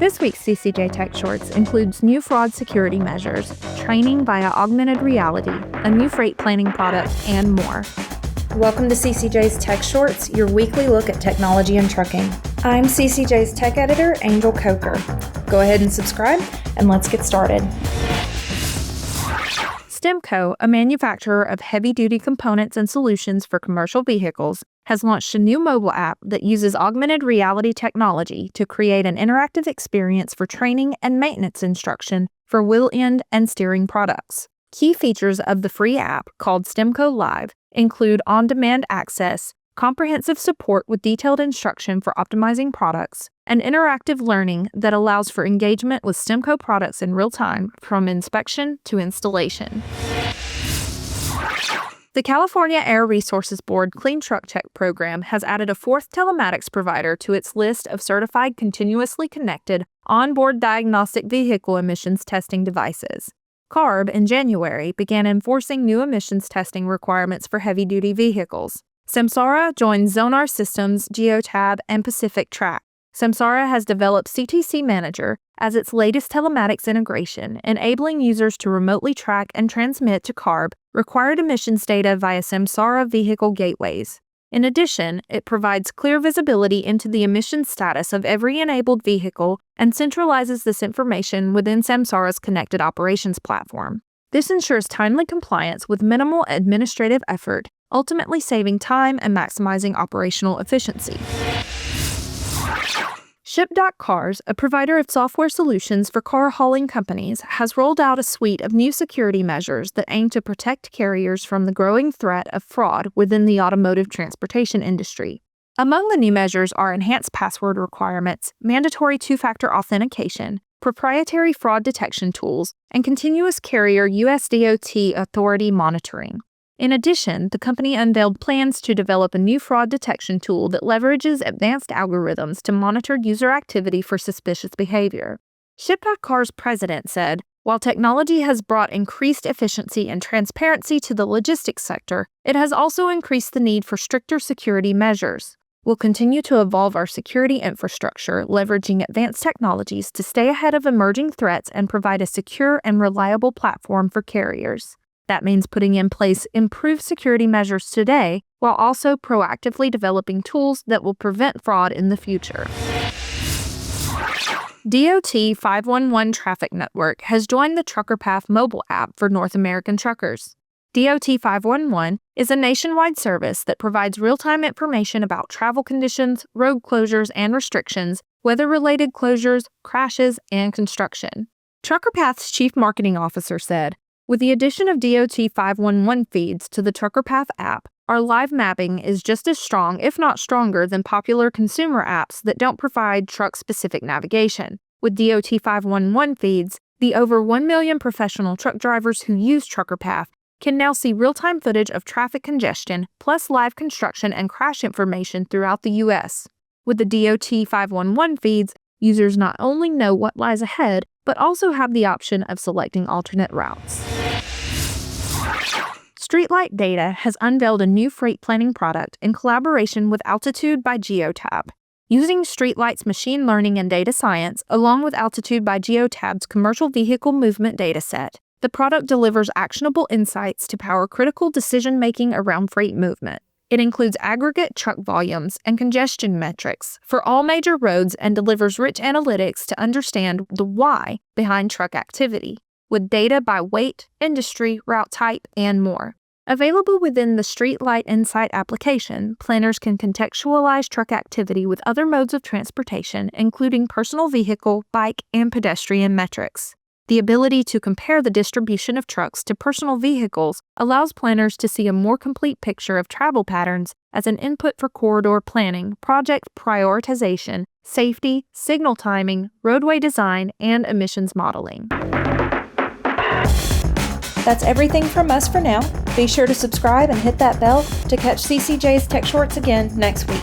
This week's CCJ Tech Shorts includes new fraud security measures, training via augmented reality, a new freight planning product, and more. Welcome to CCJ's Tech Shorts, your weekly look at technology and trucking. I'm CCJ's tech editor, Angel Coker. Go ahead and subscribe, and let's get started. STEMCO, a manufacturer of heavy-duty components and solutions for commercial vehicles, has launched a new mobile app that uses augmented reality technology to create an interactive experience for training and maintenance instruction for wheel end and steering products. Key features of the free app, called STEMCO Live, include on-demand access, comprehensive support with detailed instruction for optimizing products, and interactive learning that allows for engagement with STEMCO products in real time, from inspection to installation. The California Air Resources Board Clean Truck Check program has added a fourth telematics provider to its list of certified continuously connected onboard diagnostic vehicle emissions testing devices. CARB, in January, began enforcing new emissions testing requirements for heavy-duty vehicles. Samsara joins Zonar Systems, Geotab, and Pacific Track. Samsara has developed CTC Manager as its latest telematics integration, enabling users to remotely track and transmit to CARB required emissions data via Samsara vehicle gateways. In addition, it provides clear visibility into the emissions status of every enabled vehicle and centralizes this information within Samsara's connected operations platform. This ensures timely compliance with minimal administrative effort, ultimately saving time and maximizing operational efficiency. Ship.Cars, a provider of software solutions for car hauling companies, has rolled out a suite of new security measures that aim to protect carriers from the growing threat of fraud within the automotive transportation industry. Among the new measures are enhanced password requirements, mandatory two-factor authentication, proprietary fraud detection tools, and continuous carrier USDOT authority monitoring. In addition, the company unveiled plans to develop a new fraud detection tool that leverages advanced algorithms to monitor user activity for suspicious behavior. Ship.Cars president said, "While technology has brought increased efficiency and transparency to the logistics sector, it has also increased the need for stricter security measures. We'll continue to evolve our security infrastructure, leveraging advanced technologies to stay ahead of emerging threats and provide a secure and reliable platform for carriers. That means putting in place improved security measures today while also proactively developing tools that will prevent fraud in the future." DOT 511 Traffic Network has joined the TruckerPath mobile app for North American truckers. DOT 511 is a nationwide service that provides real-time information about travel conditions, road closures and restrictions, weather-related closures, crashes, and construction. TruckerPath's chief marketing officer said, "With the addition of DOT 511 feeds to the TruckerPath app, our live mapping is just as strong, if not stronger, than popular consumer apps that don't provide truck-specific navigation. With DOT 511 feeds, the over 1 million professional truck drivers who use TruckerPath can now see real-time footage of traffic congestion, plus live construction and crash information throughout the U.S. With the DOT 511 feeds, users not only know what lies ahead, but also have the option of selecting alternate routes." Streetlight Data has unveiled a new freight planning product in collaboration with Altitude by Geotab. Using Streetlight's machine learning and data science, along with Altitude by Geotab's commercial vehicle movement dataset, the product delivers actionable insights to power critical decision-making around freight movement. It includes aggregate truck volumes and congestion metrics for all major roads and delivers rich analytics to understand the why behind truck activity, with data by weight, industry, route type, and more. Available within the Streetlight Insight application, planners can contextualize truck activity with other modes of transportation, including personal vehicle, bike, and pedestrian metrics. The ability to compare the distribution of trucks to personal vehicles allows planners to see a more complete picture of travel patterns as an input for corridor planning, project prioritization, safety, signal timing, roadway design, and emissions modeling. That's everything from us for now. Be sure to subscribe and hit that bell to catch CCJ's Tech Shorts again next week.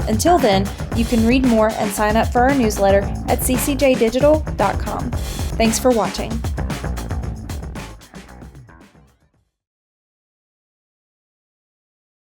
Until then, you can read more and sign up for our newsletter at ccjdigital.com. Thanks for watching.